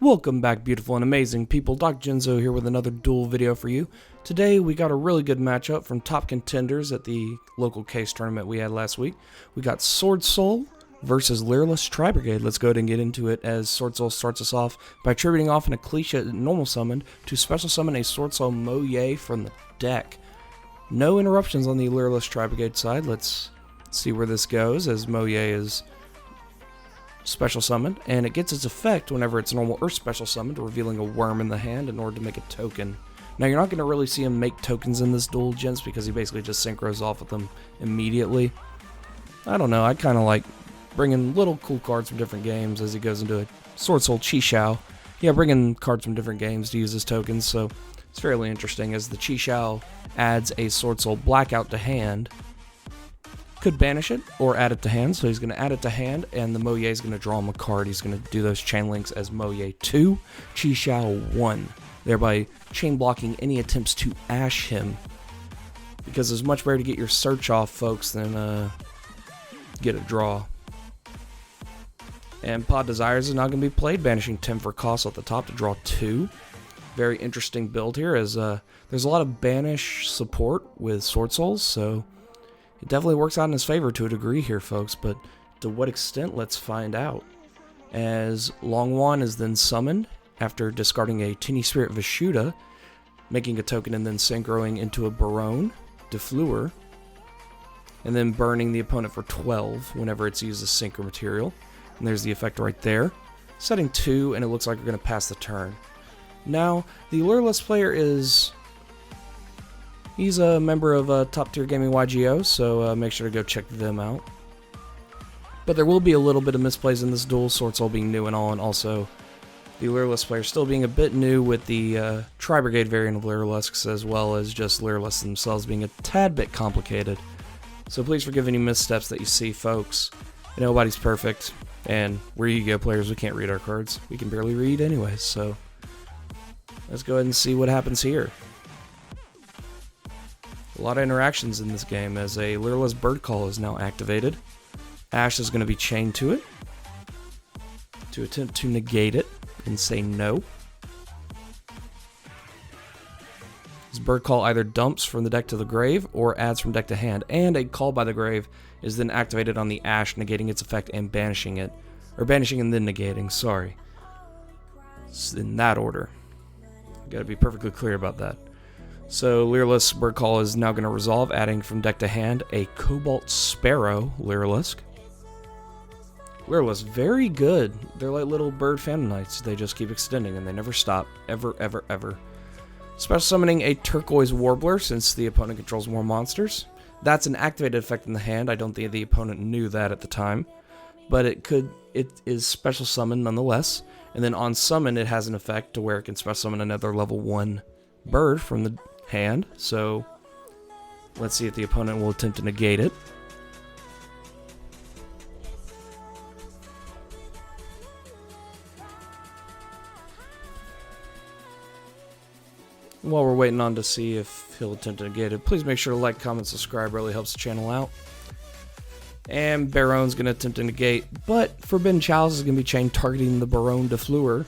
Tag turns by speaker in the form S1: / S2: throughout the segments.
S1: Welcome back, beautiful and amazing people. Dr. Genzo here with another duel video for you. Today we got a really good matchup from top contenders at the local case tournament we had last week. We got SWORDSOUL versus Lyrilusc TRI-BRIGADE. Let's go ahead and get into it, as SWORDSOUL starts us off by attributing off an Ecclesia normal summon to special summon a SWORDSOUL Yugioh from the deck. No interruptions on the Lyrilusc TRI-BRIGADE side. Let's see where this goes, as Yugioh is special summoned, and it gets its effect whenever it's normal or special summoned, revealing a worm in the hand in order to make a token. Now, you're not going to really see him make tokens in this duel, gents, because he basically just synchros off with them immediately. I don't know, I kind of like bringing little cool cards from different games as he goes into a SWORDSOUL Yugioh. Yeah, bringing cards from different games to use as tokens, so it's fairly interesting, as the Yugioh adds a SWORDSOUL Blackout to hand. Could banish it or add it to hand, so he's going to add it to hand, and the Yugioh is going to draw him a card. He's going to do those chain links as Yugioh 2, Yugioh 1, thereby chain blocking any attempts to ash him, because it's much better to get your search off, folks, than get a draw. And Pod Desires is now going to be played, banishing 10 for cost at the top to draw 2. Very interesting build here, as there's a lot of banish support with SWORDSOULs, so it definitely works out in his favor to a degree here, folks, but to what extent, let's find out. As Longwan is then summoned after discarding a Tiny Spirit Vishuda, making a token and then synchroing into a Barone, Defleur, and then burning the opponent for 12 whenever it's used as synchro material. And there's the effect right there. Setting 2, and it looks like we're going to pass the turn. Now, the Lyrilusc player he's a member of Top Tier Gaming yugioh, so make sure to go check them out. But there will be a little bit of misplays in this duel, SWORDSOUL being new and all, and also the Lyrilusc player still being a bit new with the TRI-BRIGADE variant of Lyrilusc, as well as just Lyrilusc themselves being a tad bit complicated. So please forgive any missteps that you see, folks. Nobody's perfect, and we're Yu-Gi-Oh players, we can't read our cards. We can barely read anyways, so let's go ahead and see what happens here. A lot of interactions in this game, as a Lyrilusc Bird Call is now activated. Ash is going to be chained to it to attempt to negate it and say no. This Bird Call either dumps from the deck to the grave or adds from deck to hand, and a Call by the Grave is then activated on the Ash, negating its effect and banishing it. Or banishing and then negating, sorry. It's in that order. Gotta be perfectly clear about that. So Lyrilusc Bird Call is now going to resolve, adding from deck to hand a Cobalt Sparrow Lyrilusc. Lyrilusc, very good. They're like little bird Phantom Knights. They just keep extending and they never stop. Ever, ever, ever. Special summoning a Turquoise Warbler, since the opponent controls more monsters. That's an activated effect in the hand. I don't think the opponent knew that at the time, but it is special summon nonetheless. And then on summon, it has an effect to where it can special summon another level 1 bird from the hand, so let's see if the opponent will attempt to negate it. While we're waiting on to see if he'll attempt to negate it, please make sure to like, comment, subscribe, really helps the channel out. And Baron's going to attempt to negate, but Forbidden Chalice is going to be chained, targeting the Barone Defleur,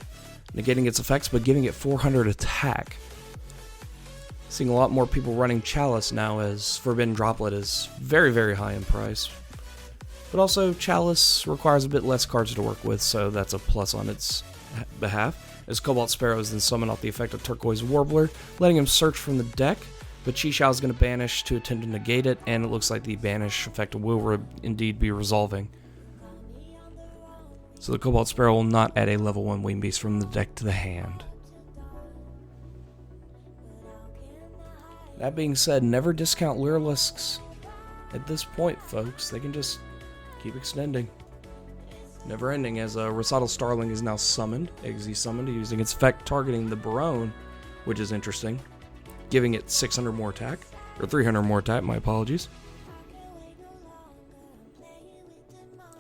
S1: negating its effects but giving it 400 attack. Seeing a lot more people running Chalice now, as Forbidden Droplet is very, very high in price. But also, Chalice requires a bit less cards to work with, so that's a plus on its behalf. As Cobalt Sparrow is then summoned off the effect of Turquoise Warbler, letting him search from the deck. But Yugioh is going to banish to attempt to negate it, and it looks like the banish effect will indeed be resolving. So the Cobalt Sparrow will not add a level 1 Wing Beast from the deck to the hand. That being said, never discount Lyriluscs at this point, folks. They can just keep extending. Never ending, as Recital Starling is now summoned, XZ summoned, using its effect targeting the Barone, which is interesting, giving it 600 more attack, or 300 more attack, my apologies.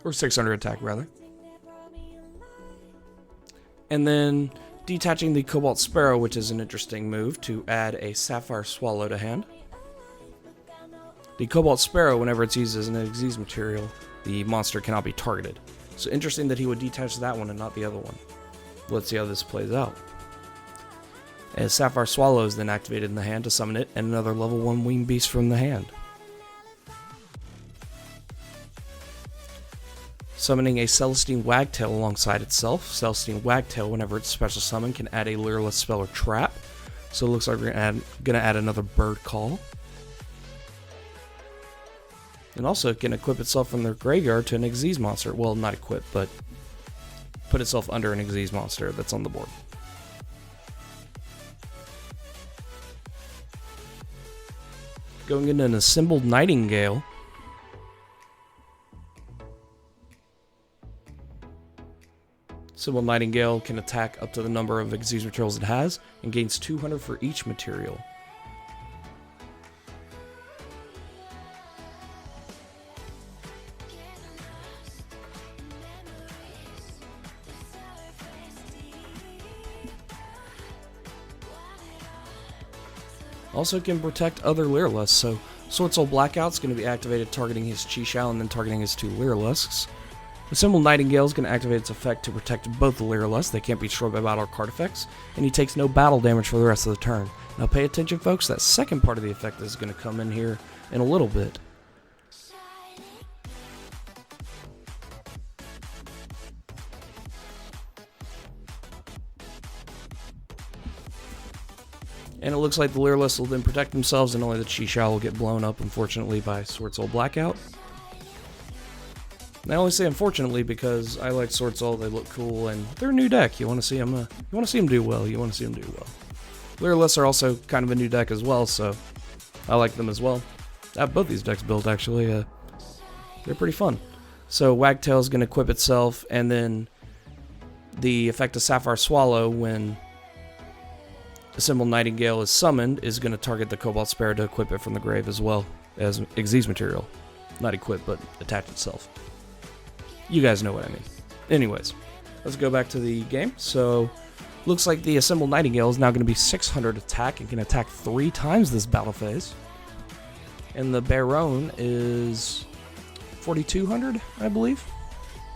S1: Or 600 attack, rather. And then detaching the Cobalt Sparrow, which is an interesting move, to add a Sapphire Swallow to hand. The Cobalt Sparrow, whenever it's used as an Xyz material, the monster cannot be targeted. So interesting that he would detach that one and not the other one. Let's see how this plays out. As Sapphire Swallow is then activated in the hand to summon it, and another level 1 winged beast from the hand. Summoning a Celestine Wagtail alongside itself. Celestine Wagtail, whenever it's special summon, can add a Lyrilusc spell or trap. So it looks like we're gonna add another Bird Call. And also it can equip itself from their graveyard to an Xyz monster. Well, not equip, but put itself under an Xyz monster that's on the board. Going into an Assembled Nightingale. Assembled Nightingale can attack up to the number of Xyz materials it has, and gains 200 for each material. Also can protect other Lyriluscs, so SWORDSOUL Blackout's going to be activated targeting his Yugioh and then targeting his 2 Lyriluscs. Assembled Nightingale is going to activate its effect to protect both the Lyriluscs. They can't be destroyed by battle or card effects, and he takes no battle damage for the rest of the turn. Now pay attention folks, that second part of the effect is going to come in here in a little bit. And it looks like the Lyriluscs will then protect themselves, and only the Yugioh will get blown up, unfortunately, by SWORDSOUL Blackout. And I only say unfortunately because I like SWORDSOUL, they look cool, and they're a new deck. You want to see them do well. Lyriluscs are also kind of a new deck as well, so I like them as well. I have both these decks built, actually. They're pretty fun. So Wagtail is going to equip itself, and then the effect of Sapphire Swallow when Assembled Nightingale is summoned is going to target the Cobalt Sparrow to equip it from the grave as well as Xyz material. Not equip, but attach itself. You guys know what I mean. Anyways, let's go back to the game. So, looks like the Assembled Nightingale is now going to be 600 attack and can attack 3 times this battle phase. And the Baron is 4200, I believe.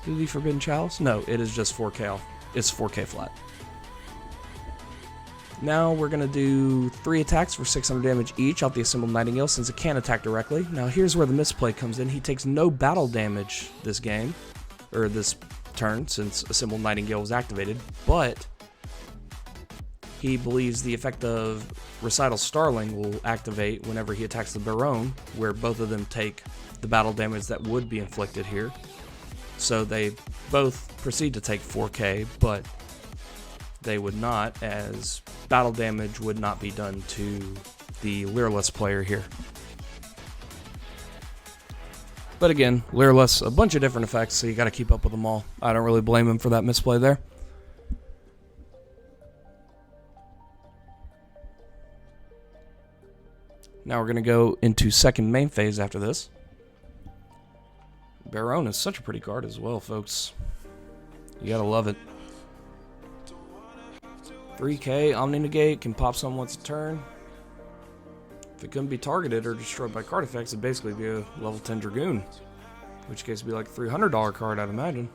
S1: Did the Forbidden Chalice? No, it is just 4K off. It's 4K flat. Now we're going to do 3 attacks for 600 damage each off the Assembled Nightingale since it can't attack directly. Now here's where the misplay comes in. He takes no battle damage this game, or this turn, since Assembled Nightingale was activated, but he believes the effect of Recital Starling will activate whenever he attacks the Baron, where both of them take the battle damage that would be inflicted here. So they both proceed to take 4K, but they would not, as battle damage would not be done to the Lyrilusc player here. But again, Lyrilusc, a bunch of different effects, so you got to keep up with them all. I don't really blame him for that misplay there. Now we're going to go into second main phase after this. Baron is such a pretty card as well, folks. You gotta love it. 3K, Omni Negate, can pop some once a turn. If it couldn't be targeted or destroyed by card effects, it'd basically be a level 10 Dragoon. In which case it'd be like a $300 card, I'd imagine.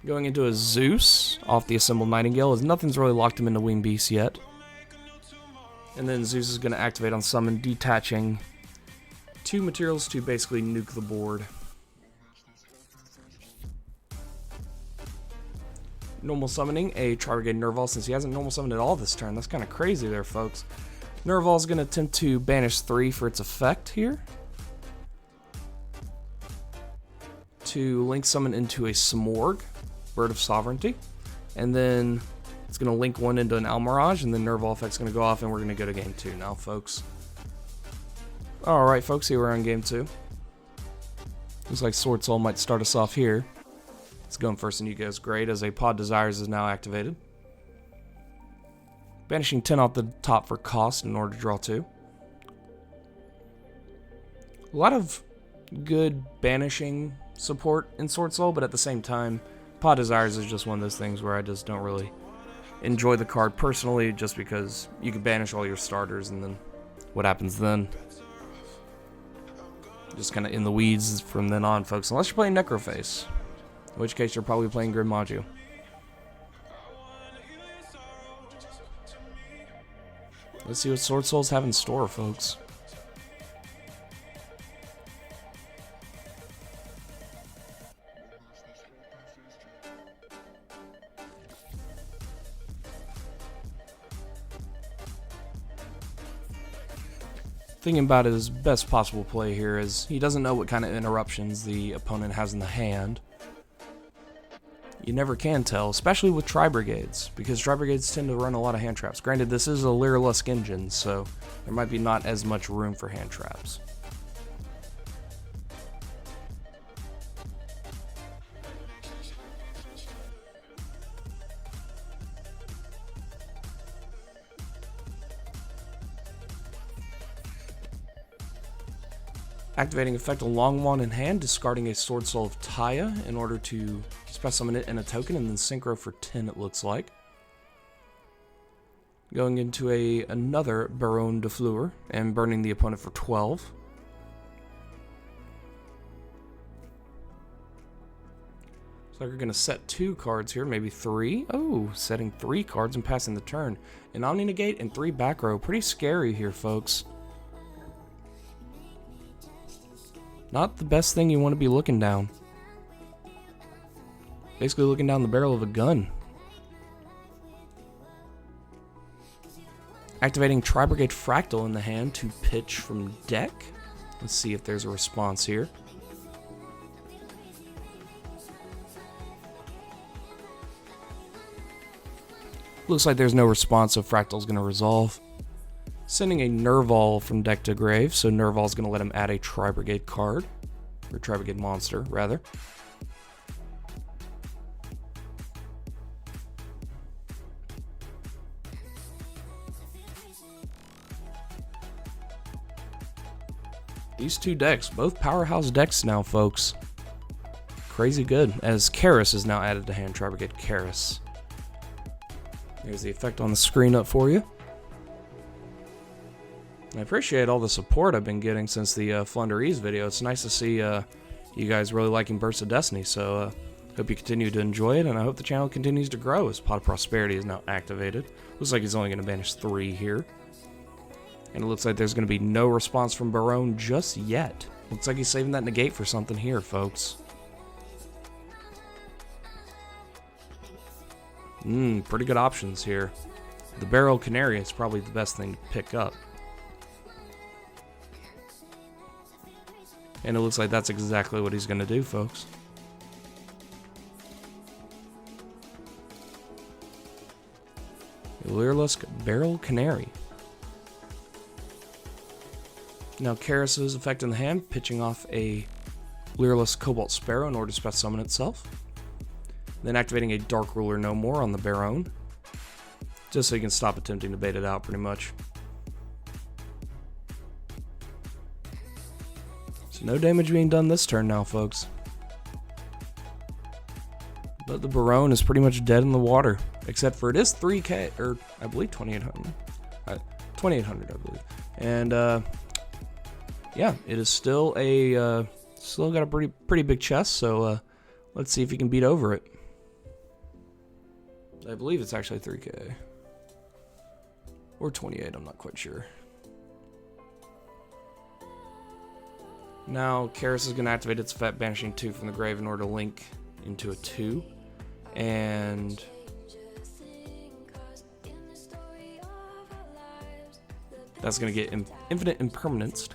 S1: Going into a Zeus off the Assembled Nightingale, as nothing's really locked him into Winged Beast yet. And then Zeus is going to activate on summon, detaching 2 materials to basically nuke the board. Normal summoning a TRI-BRIGADE Nerval, since he hasn't normal summoned at all this turn. That's kind of crazy there, folks. Nerval is going to attempt to banish 3 for its effect here. To link summon into a Smorg, Bird of Sovereignty. And then it's going to link 1 into an Almirage, and then Nerval effect's going to go off, and we're going to go to game 2 now, folks. Alright, folks, here we're on game 2. Looks like SWORDSOUL might start us off here. It's going first in yugioh is great, as a Pod Desires is now activated. Banishing 10 off the top for cost in order to draw 2. A lot of good banishing support in SWORDSOUL, but at the same time, Pod Desires is just one of those things where I just don't really enjoy the card personally, just because you can banish all your starters, and then what happens then? Just kind of in the weeds from then on, folks, unless you're playing Necroface. In which case, you're probably playing Grim Yugioh. Let's see what Sword Souls have in store, folks. Thinking about his best possible play here is he doesn't know what kind of interruptions the opponent has in the hand. You never can tell, especially with TRI-BRIGADEs, because TRI-BRIGADEs tend to run a lot of hand traps. Granted, this is a Lyrilusc engine, so there might be not as much room for hand traps. Activating effect a long wand in hand, discarding a Sword Soul of Taya in order to special summon it in a token, and then synchro for 10 it looks like. Going into another Baronne de Fleur and burning the opponent for 12. So we're going to set 2 cards here, maybe 3. Oh, setting 3 cards and passing the turn. An Omni Negate and 3 back row. Pretty scary here, folks. Not the best thing you want to be looking down. Basically looking down the barrel of a gun. Activating TRI-BRIGADE Fractal in the hand to pitch from deck. Let's see if there's a response here. Looks like there's no response, so Fractal's going to resolve. Sending a Nerval from deck to grave, so Nerval's going to let him add a TRI-BRIGADE card. Or TRI-BRIGADE monster, rather. These 2 decks, both powerhouse decks now, folks. Crazy good, as Karis is now added to hand, TRI-BRIGADE Karis. There's the effect on the screen up for you. I appreciate all the support I've been getting since the Flunderies video. It's nice to see you guys really liking Bursts of Destiny, so hope you continue to enjoy it, and I hope the channel continues to grow as Pot of Prosperity is now activated. Looks like he's only going to banish 3 here. And it looks like there's going to be no response from Baronne just yet. Looks like he's saving that negate for something here, folks. Pretty good options here. The Barrel Canary is probably the best thing to pick up. And it looks like that's exactly what he's going to do, folks. Lyrilusc Barrel Canary. Now Karis' effect in the hand, pitching off a Lyrilusc Cobalt Sparrow in order to special summon itself. Then activating a Dark Ruler No More on the Baronne, just so you can stop attempting to bait it out, pretty much. So no damage being done this turn now, folks. But the Baronne is pretty much dead in the water, except for it is 3k, or I believe 2800. 2800, I believe. And yeah, it is still still got a pretty big chest, so let's see if he can beat over it. I believe it's actually 3k. Or 28, I'm not quite sure. Now, Karis is going to activate its effect, banishing 2 from the grave in order to link into a 2. And that's going to get infinite impermanenced.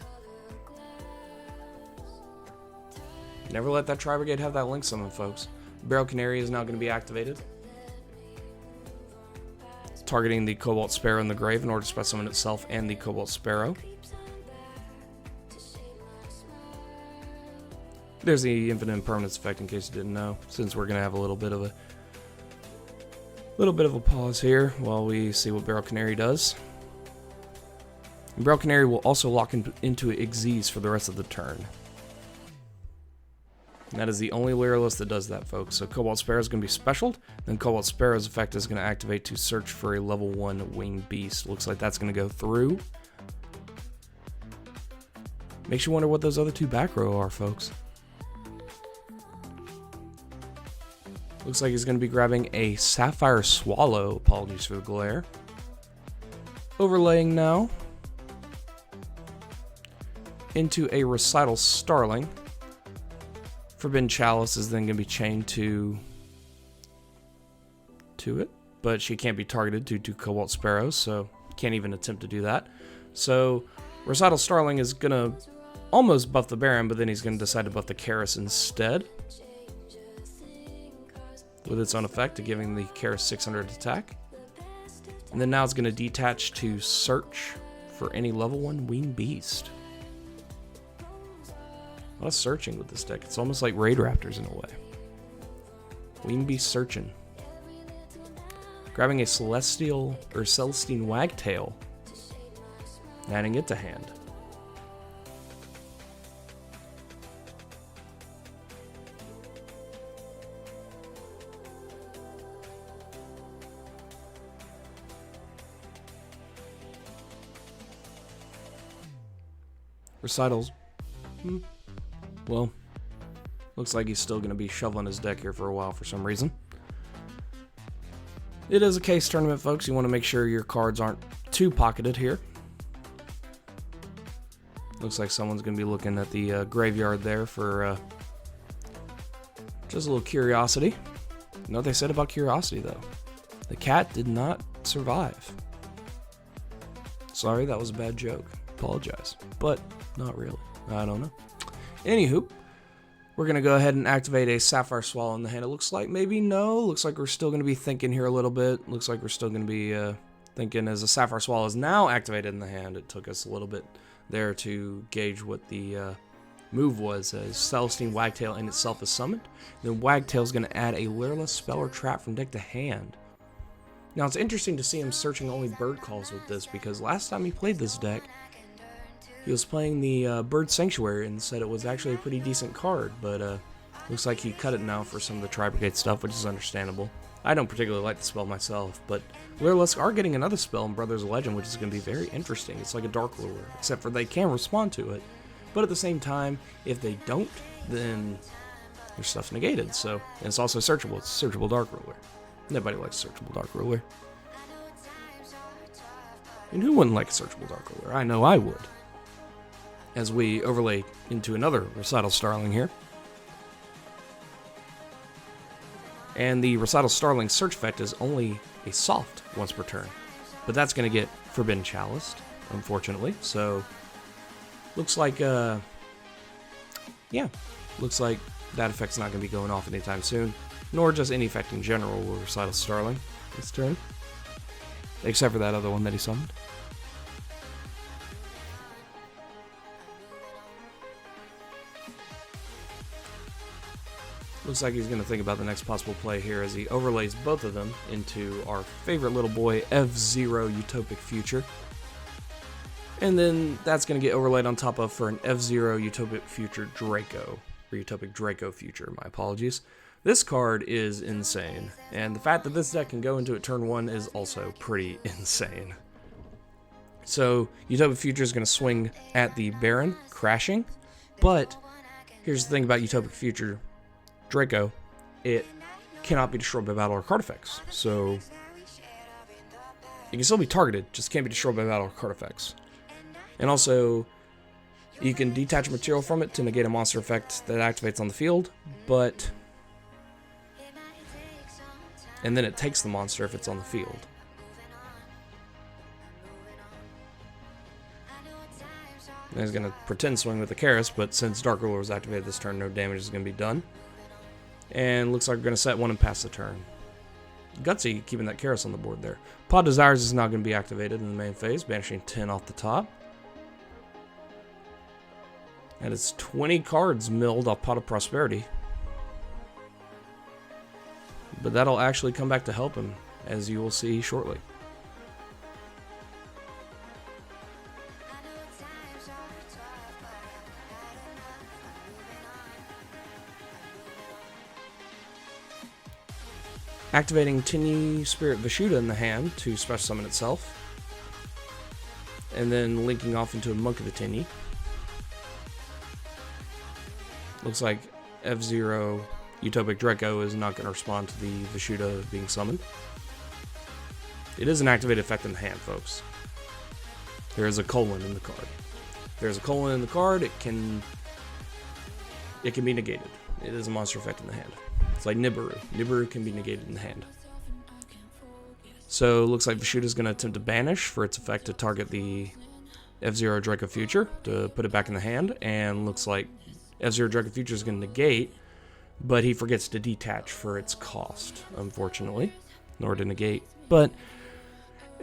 S1: Never let that TRI-BRIGADE have that link summon, folks. Barrel Canary is now going to be activated, targeting the Cobalt Sparrow in the grave in order to special summon itself and the Cobalt Sparrow. There's the infinite impermanence effect in case you didn't know, since we're going to have a little bit of a pause here while we see what Barrel Canary does. And Barrel Canary will also lock into Xyz for the rest of the turn. And that is the only Lyrilusc that does that, folks. So Cobalt Sparrow is going to be specialed, then Cobalt Sparrow's effect is going to activate to search for a level 1 winged beast. Looks like that's going to go through. Makes you wonder what those other 2 back row are, folks. Looks like he's going to be grabbing a Sapphire Swallow. Apologies for the glare. Overlaying now into a Recital Starling. Forbidden Chalice is then going to be chained to it, but she can't be targeted due to Cobalt Sparrows, so can't even attempt to do that. So Recital Starling is going to almost buff the Baron, but then he's going to decide to buff the Karis instead, with its own effect of giving the Karis 600 attack. And then now it's going to detach to search for any level 1 Winged Beast. A lot of searching with this deck. It's almost like Raid Raptors in a way. Winged Beast searching. Grabbing a Celestine Wagtail. Adding it to hand. Recitals. Well, looks like he's still going to be shoveling his deck here for a while for some reason. It is a case tournament, folks. You want to make sure your cards aren't too pocketed here. Looks like someone's going to be looking at the graveyard there for just a little curiosity. You know what they said about curiosity, though? The cat did not survive. Sorry, that was a bad joke. Apologize. But not really. I don't know. Anywho, we're going to go ahead and activate a Sapphire Swallow in the hand. It looks like maybe no. Looks like we're still going to be thinking here a little bit. Looks like we're still going to be thinking as a Sapphire Swallow is now activated in the hand. It took us a little bit there to gauge what the move was, as Celestine Wagtail in itself is summoned. Then Wagtail is going to add a Lyrilusc spell or trap from deck to hand. Now it's interesting to see him searching only bird calls with this, because last time he played this deck, he was playing the Bird Sanctuary and said it was actually a pretty decent card, but looks like he cut it now for some of the TRI-BRIGADE stuff, which is understandable. I don't particularly like the spell myself, but Lyrilusc are getting another spell in Brothers of Legend, which is going to be very interesting. It's like a Dark Ruler, except for they can respond to it, but at the same time, if they don't, then their stuff's negated. So, and it's also searchable. It's a searchable Dark Ruler. Nobody likes searchable Dark Ruler. And who wouldn't like a searchable Dark Ruler? I know I would. As we overlay into another Recital Starling here. And the Recital Starling search effect is only a soft once per turn. But that's going to get Forbidden Chalice, unfortunately. So, looks like, looks like that effect's not going to be going off anytime soon. Nor just any effect in general with Recital Starling this turn. Except for that other one that he summoned. Looks like he's going to think about the next possible play here as he overlays both of them into our favorite little boy, F-Zero Utopic Future. And then that's going to get overlaid on top of for an F-Zero Utopic Future Draco. Or Utopic Draco Future, my apologies. This card is insane. And the fact that this deck can go into it turn 1 is also pretty insane. So, Utopic Future is going to swing at the Baron, crashing. But, here's the thing about Utopic Future Draco, it cannot be destroyed by battle or card effects. So, it can still be targeted, just can't be destroyed by battle or card effects. And also, you can detach material from it to negate a monster effect that activates on the field, but... and then it takes the monster if it's on the field. And he's going to pretend swing with the Karis, but since Dark Ruler was activated this turn, no damage is going to be done. And looks like we're going to set one and pass the turn. Gutsy keeping that Karis on the board there. Pod Desires is now going to be activated in the main phase, banishing 10 off the top. And it's 20 cards milled off Pot of Prosperity. But that'll actually come back to help him, as you will see shortly. Activating Tiny Spirit Vishuda in the hand to special summon itself. And then linking off into a Monk of the Tiny. Looks like F-Zero Utopic Draco is not going to respond to the Vishuda being summoned. It is an activated effect in the hand, folks. There's a colon in the card. If there's a colon in the card, it can be negated. It is a monster effect in the hand. It's like Nibiru. Nibiru can be negated in the hand. So it looks like Vishuda's going to attempt to banish for its effect to target the F-Zero Draco Future to put it back in the hand, and looks like F-Zero Draco Future is going to negate, but he forgets to detach for its cost, unfortunately, nor to negate. But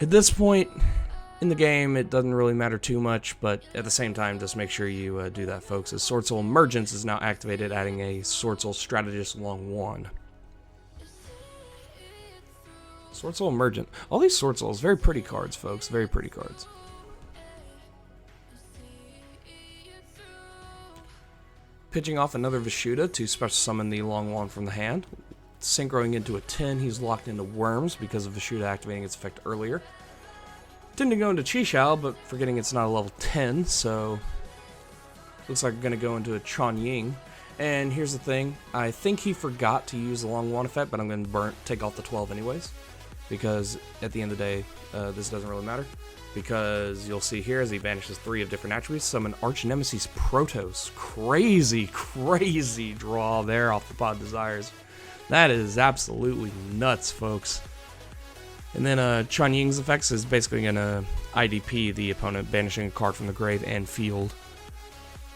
S1: at this point in the game, it doesn't really matter too much, but at the same time, just make sure you do that, folks, as SWORDSOUL Emergence is now activated, adding a SWORDSOUL Strategist Long 1. SWORDSOUL Emergent. All these SWORDSOULs, very pretty cards, folks, very pretty cards. Pitching off another Vishuda to special summon the Long Wand from the hand. Synchroing into a 10, he's locked into Worms because of Vishuda activating its effect earlier. Intending to go into Qishao, but forgetting it's not a level 10, so looks like we're going to go into a Chanying. And here's the thing, I think he forgot to use the Long Wand effect, but I'm going to take off the 12 anyways, because at the end of the day, this doesn't really matter. Because you'll see here as he banishes 3 of different attributes, summon Arch Nemesis Protos. Crazy, crazy draw there off the Pod Desires. That is absolutely nuts, folks. And then Chanying's effects is basically going to IDP the opponent, banishing a card from the grave and field.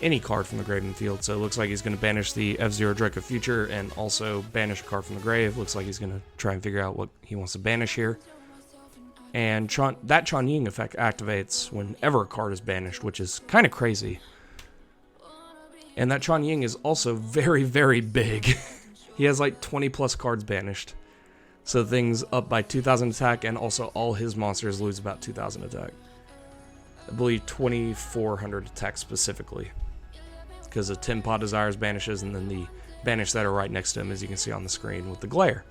S1: Any card from the grave and field. So it looks like he's going to banish the F-Zero Draco Future and also banish a card from the grave. Looks like he's going to try and figure out what he wants to banish here. And that Chanying effect activates whenever a card is banished, which is kind of crazy. And that Chanying is also very, very big. He has like 20 plus cards banished. So things up by 2,000 attack, and also all his monsters lose about 2,000 attack. I believe 2,400 attack specifically. Because the 10 Pod Desires banishes, and then the banish that are right next to him, as you can see on the screen with the glare.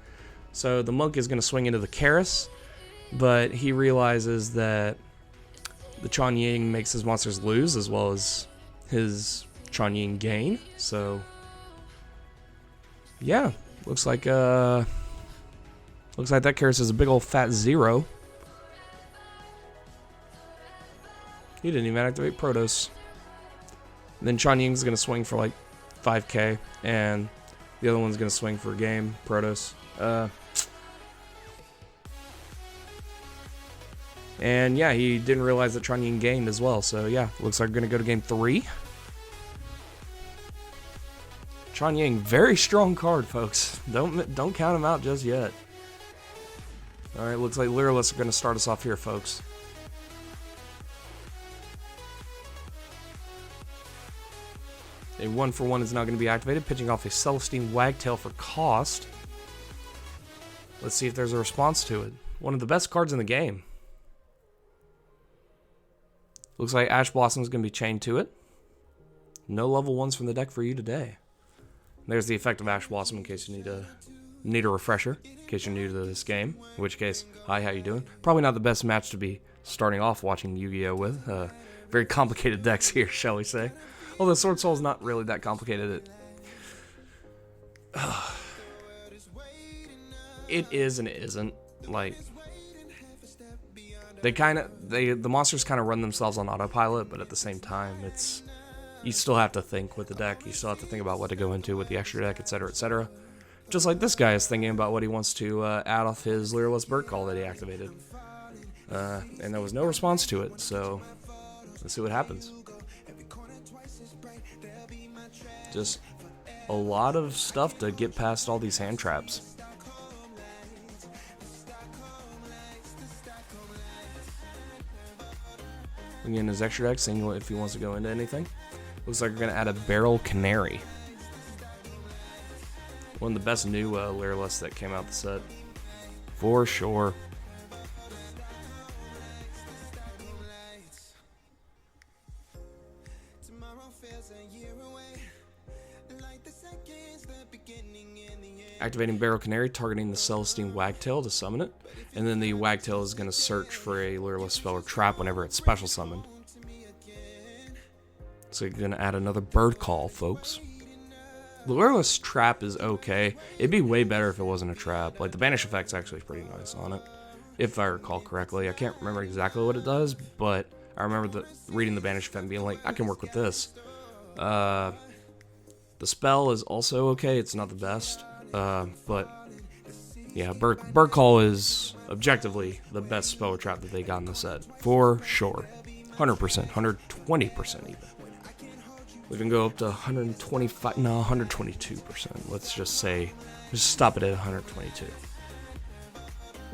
S1: So the monk is going to swing into the Karis. But he realizes that the Chanying makes his monsters lose as well as his Chanying gain. So yeah, looks like that Karis is a big old fat 0. He didn't even activate Protos. And then Chanying's gonna swing for like 5k, and the other one's gonna swing for a game. Protos. And yeah, he didn't realize that Chanying gained as well. So yeah, looks like we're going to go to game 3. Chanying, very strong card, folks. Don't count him out just yet. Alright, looks like Lyrilusc are going to start us off here, folks. A 1-for-1 is now going to be activated, pitching off a Celestine Wagtail for cost. Let's see if there's a response to it. One of the best cards in the game. Looks like Ash Blossom is going to be chained to it. No level 1s from the deck for you today. There's the effect of Ash Blossom in case you need a refresher, in case you're new to this game. In which case, hi, how you doing? Probably not the best match to be starting off watching Yu-Gi-Oh with. Very complicated decks here, shall we say. Although SWORDSOUL is not really that complicated. It is and it isn't. Like, the monsters kind of run themselves on autopilot, but at the same time, you still have to think with the deck. You still have to think about what to go into with the extra deck, etc., etc. Just like this guy is thinking about what he wants to add off his Lyrilusc Bird Call that he activated. And there was no response to it, so let's see what happens. Just a lot of stuff to get past all these hand traps. Again, his extra deck, seeing if he wants to go into anything. Looks like we're going to add a Barrel Canary. One of the best new Lyrilusc that came out the set. For sure. Activating Barrel Canary, targeting the Celestine Wagtail to summon it. And then the Wagtail is going to search for a Lyrilusc spell or trap whenever it's special summoned. So you're going to add another Bird Call, folks. The Lyrilusc trap is okay. It'd be way better if it wasn't a trap. Like, the banish effect's actually pretty nice on it, if I recall correctly. I can't remember exactly what it does, but I remember reading the banish effect and being like, I can work with this. The spell is also okay. It's not the best. But yeah, Bird Call is objectively the best spell trap that they got in the set. For sure. 100%, 120% even. We can go up to 125, no, 122%. Let's just stop it at 122.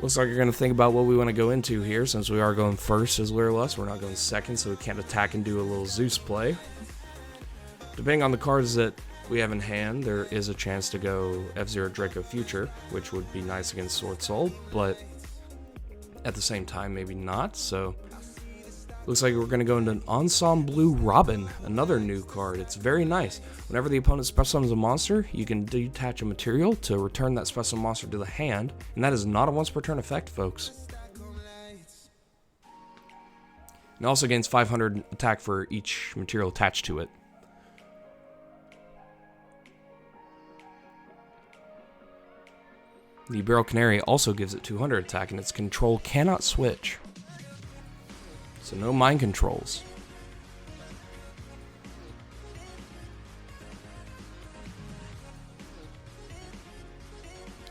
S1: Looks like you're going to think about what we want to go into here, since we are going first as Lyrilusc. We're not going second, so we can't attack and do a little Zeus play. Depending on the cards that we have in hand, there is a chance to go F-Zero Draco Future, which would be nice against SWORDSOUL, but at the same time, maybe not, so... Looks like we're going to go into an Ensemble Robin, another new card. It's very nice. Whenever the opponent special summons a monster, you can detach a material to return that special monster to the hand, and that is not a once per turn effect, folks. It also gains 500 attack for each material attached to it. The Barrel Canary also gives it 200 attack, and its control cannot switch. So no mind controls.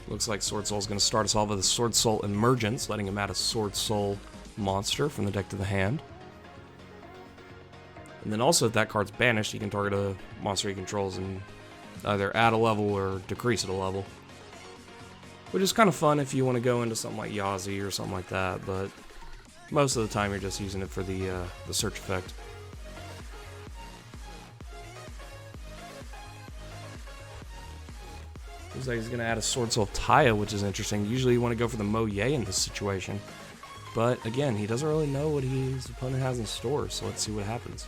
S1: Looks like SWORDSOUL is going to start us off with a SWORDSOUL Emergence, letting him add a SWORDSOUL monster from the deck to the hand. And then also, if that card's banished, he can target a monster he controls and either add a level or decrease it a level. Which is kind of fun if you want to go into something like Yazi or something like that, but most of the time you're just using it for the search effect. Looks like he's going to add a SWORDSOUL Taya, which is interesting. Usually you want to go for the Mo Ye in this situation. But again, he doesn't really know what his opponent has in store, so let's see what happens.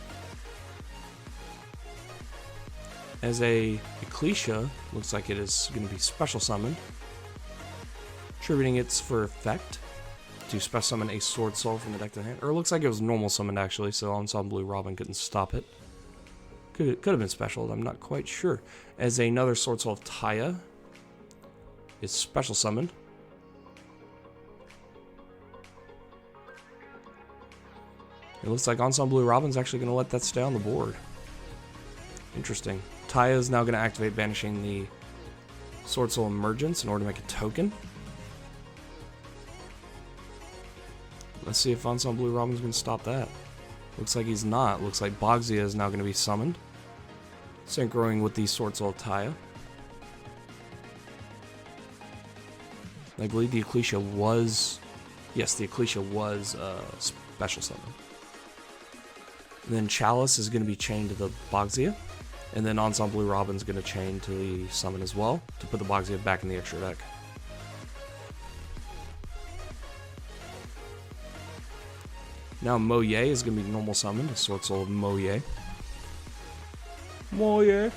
S1: As a Ecclesia, looks like it is going to be special summoned. Attributing its for effect to special summon a SWORDSOUL from the deck to the hand. Or it looks like it was normal summoned actually, so Ensemble Robin couldn't stop it. Could have been special, I'm not quite sure. As another SWORDSOUL Taya is special summoned. It looks like Ensemble Robin's actually going to let that stay on the board. Interesting. Taya is now going to activate banishing the SWORDSOUL Emergence in order to make a token. Let's see if Ensemble Robin's going to stop that. Looks like he's not. Looks like Bogzia is now going to be summoned. Synchroing with the SWORDSOUL Taya. I believe the Ecclesia was... Yes, the Ecclesia was special summoned. And then Chalice is going to be chained to the Bogzia. And then Ensemble Robin's going to chain to the summon as well, to put the Bogzia back in the extra deck. Now Mo Ye is going to be normal summoned, a SWORDSOUL Mo Ye. Mo Ye.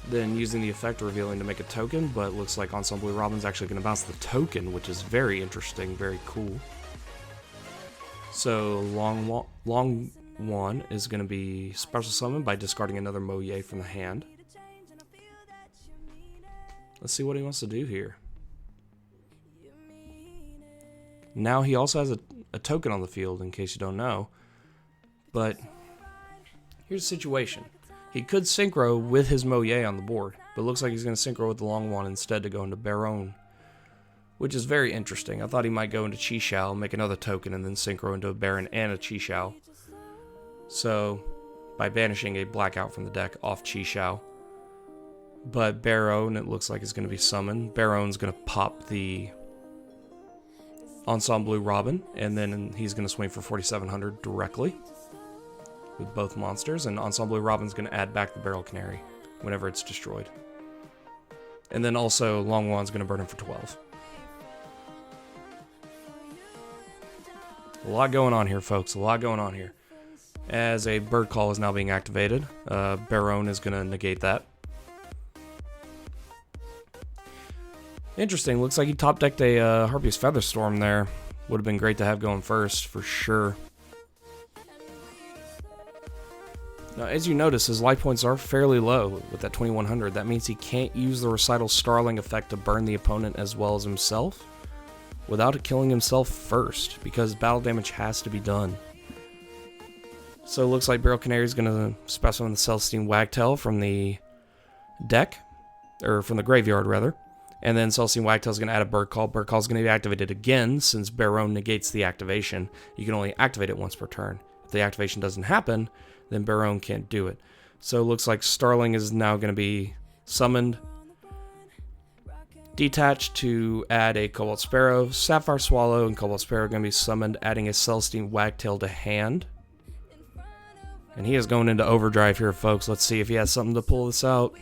S1: Then using the effect revealing to make a token, but it looks like Ensemble Robin's actually going to bounce the token, which is very interesting, very cool. So Long One is going to be special summoned by discarding another Mo Ye from the hand. Let's see what he wants to do here. Now he also has a token on the field, in case you don't know. But here's the situation. He could synchro with his Mo Ye on the board, but it looks like he's going to synchro with the Long One instead to go into Baron, which is very interesting. I thought he might go into Chi-Shao, make another token, and then synchro into a Baron and a Chi-Shao. So, by banishing a blackout from the deck off Chi-Shao. But Baron, it looks like, is going to be summoned. Baron's going to pop the Ensemble Robin, and then he's going to swing for 4,700 directly with both monsters, and Ensemble Robin's going to add back the Barrel Canary whenever it's destroyed. And then also Long Wan's going to burn him for 12. A lot going on here, folks. A lot going on here. As a Bird Call is now being activated, Baron is going to negate that. Interesting. Looks like he top decked a Harpy's Featherstorm there. Would have been great to have going first, for sure. Now, as you notice, his life points are fairly low with that 2100. That means he can't use the Recital Starling effect to burn the opponent as well as himself. without killing himself first, because battle damage has to be done. So it looks like Barrel Canary is going to special in the Celestine Wagtail from the deck, or from the graveyard rather. And then Celestine Wagtail is going to add a Bird Call. Bird Call is going to be activated again, since Baron negates the activation. You can only activate it once per turn. If the activation doesn't happen, then Baron can't do it. So it looks like Starling is now going to be summoned, detached to add a Cobalt Sparrow. Sapphire Swallow and Cobalt Sparrow are going to be summoned, adding a Celestine Wagtail to hand. And he is going into overdrive here, folks. Let's see if he has something to pull this out.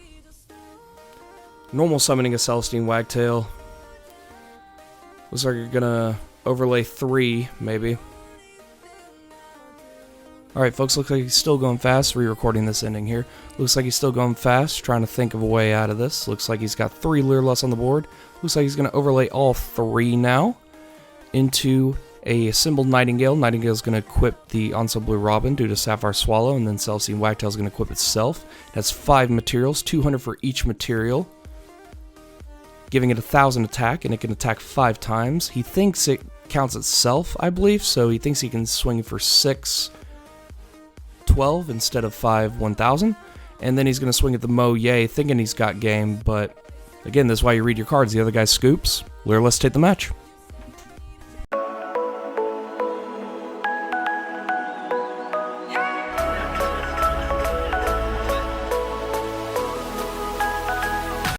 S1: Normal summoning a Celestine Wagtail. Looks like you're going to overlay 3, maybe. Alright, folks, looks like he's still going fast. Re-recording this ending here. Looks like he's still going fast, trying to think of a way out of this. Looks like he's got 3 Lyrilusc on the board. Looks like he's going to overlay all 3 now into a Assembled Nightingale. Nightingale is going to equip the Onslaught Blue Robin due to Sapphire Swallow, and then Celestine Wagtail is going to equip itself. It has 5 materials, 200 for each material, giving it 1,000 attack, and it can attack 5 times. He thinks it counts itself, I believe, so he thinks he can swing for 6, 12 instead of 5, 1,000. And then he's going to swing at the Mo Ye, thinking he's got game, but again, this is why you read your cards. The other guy scoops. Lyrilusc take the match.